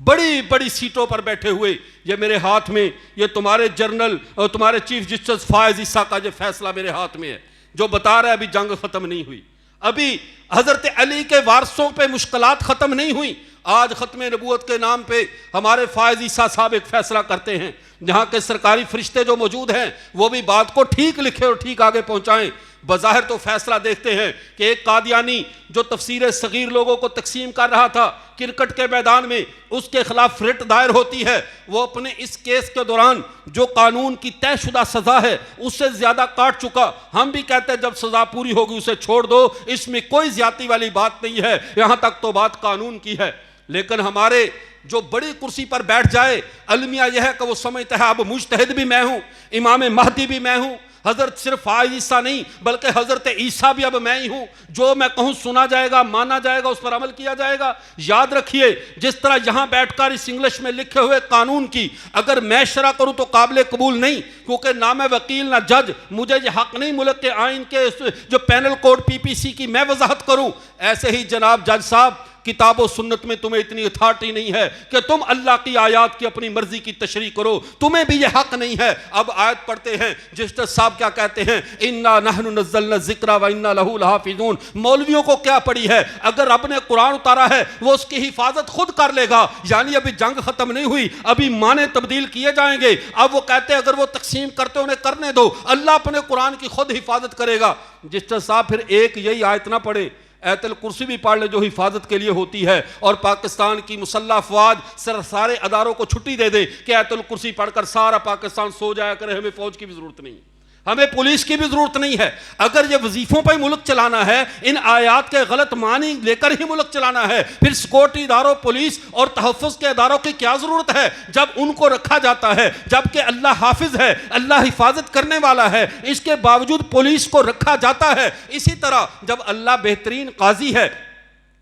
بڑی بڑی سیٹوں پر بیٹھے ہوئے، یہ میرے ہاتھ میں یہ تمہارے جنرل اور تمہارے چیف جسٹس فائز عیسیٰ کا یہ فیصلہ میرے ہاتھ میں ہے جو بتا رہا ہے ابھی جنگ ختم نہیں ہوئی، ابھی حضرت علی کے وارثوں پہ مشکلات ختم نہیں ہوئی۔ آج ختم نبوت کے نام پہ ہمارے فائز عیسیٰ صاحب ایک فیصلہ کرتے ہیں، جہاں کے سرکاری فرشتے جو موجود ہیں وہ بھی بات کو ٹھیک لکھے اور ٹھیک آگے پہنچائیں۔ بظاہر تو فیصلہ دیکھتے ہیں کہ ایک قادیانی جو تفسیر صغیر لوگوں کو تقسیم کر رہا تھا کرکٹ کے میدان میں، اس کے خلاف رٹ دائر ہوتی ہے، وہ اپنے اس کیس کے دوران جو قانون کی طے شدہ سزا ہے اس سے زیادہ کاٹ چکا۔ ہم بھی کہتے ہیں جب سزا پوری ہوگی اسے چھوڑ دو، اس میں کوئی زیادتی والی بات نہیں ہے، یہاں تک تو بات قانون کی ہے۔ لیکن ہمارے جو بڑی کرسی پر بیٹھ جائے، المیہ یہ ہے کہ وہ سمجھتا ہے اب مجتہد بھی میں ہوں، امام مہدی بھی میں ہوں، حضرت صرف فائز عیسیٰ نہیں بلکہ حضرت عیسیٰ بھی اب میں ہی ہوں، جو میں کہوں سنا جائے گا، مانا جائے گا، اس پر عمل کیا جائے گا۔ یاد رکھیے جس طرح یہاں بیٹھ کر اس انگلش میں لکھے ہوئے قانون کی اگر میں شرح کروں تو قابل قبول نہیں، کیونکہ نہ میں وکیل نہ جج، مجھے یہ حق نہیں ملک کے آئین کے جو پینل کوڈ PPC کی میں وضاحت کروں۔ ایسے ہی جناب جج صاحب کتاب و سنت میں تمہیں اتنی اتھارٹی نہیں ہے کہ تم اللہ کی آیات کی اپنی مرضی کی تشریح کرو، تمہیں بھی یہ حق نہیں ہے۔ اب آیت پڑھتے ہیں، جسٹس صاحب کیا کہتے ہیں، اِنَّا نَحْنُ نَزَّلْنَا الذِّكْرَ وَإِنَّا لَهُ لَحَافِظُونَ۔ مولویوں کو کیا پڑی ہے، اگر رب نے قرآن اتارا ہے وہ اس کی حفاظت خود کر لے گا، یعنی ابھی جنگ ختم نہیں ہوئی، ابھی معنی تبدیل کیے جائیں گے۔ اب وہ کہتے ہیں اگر وہ تقسیم کرتے انہیں کرنے دو، اللہ اپنے قرآن کی خود حفاظت کرے گا۔ جسٹس صاحب پھر ایک یہی آیت نہ پڑھے، ایت الکرسی بھی پڑھ لے جو حفاظت کے لیے ہوتی ہے، اور پاکستان کی مسلح افواج سارے اداروں کو چھٹی دے دے کہ ایت الکرسی پڑھ کر سارا پاکستان سو جایا کرے، ہمیں فوج کی بھی ضرورت نہیں، ہمیں پولیس کی بھی ضرورت نہیں ہے۔ اگر یہ وظیفوں پہ ملک چلانا ہے، ان آیات کے غلط معنی لے کر ہی ملک چلانا ہے، پھر سیکورٹی اداروں، پولیس اور تحفظ کے اداروں کی کیا ضرورت ہے جب ان کو رکھا جاتا ہے، جبکہ اللہ حافظ ہے، اللہ حفاظت کرنے والا ہے، اس کے باوجود پولیس کو رکھا جاتا ہے۔ اسی طرح جب اللہ بہترین قاضی ہے،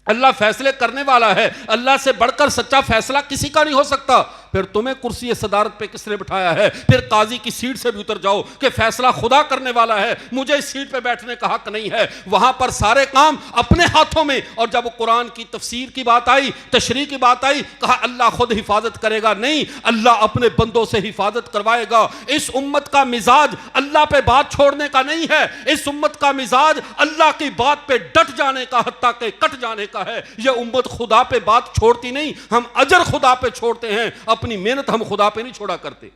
اللہ فیصلے کرنے والا ہے، اللہ سے بڑھ کر سچا فیصلہ کسی کا نہیں ہو سکتا، پھر تمہیں کرسی صدارت پہ کس نے بٹھایا ہے؟ پھر قاضی کی سیٹ سے بھی اتر جاؤ کہ فیصلہ خدا کرنے والا ہے، مجھے اس سیٹ پہ بیٹھنے کا حق نہیں ہے۔ وہاں پر سارے کام اپنے ہاتھوں میں، اور جب قرآن کی تفسیر کی بات آئی، تشریح کی بات آئی، کہا اللہ خود حفاظت کرے گا، نہیں، اللہ اپنے بندوں سے حفاظت کروائے گا۔ اس امت کا مزاج اللہ پہ بات چھوڑنے کا نہیں ہے، اس امت کا مزاج اللہ کی بات پہ ڈٹ جانے کا، حتیٰ کہ کٹ جانے کا ہے۔ یہ امت خدا پہ بات چھوڑتی نہیں، ہم اجر خدا پہ چھوڑتے ہیں، اپنی محنت ہم خدا پہ نہیں چھوڑا کرتے۔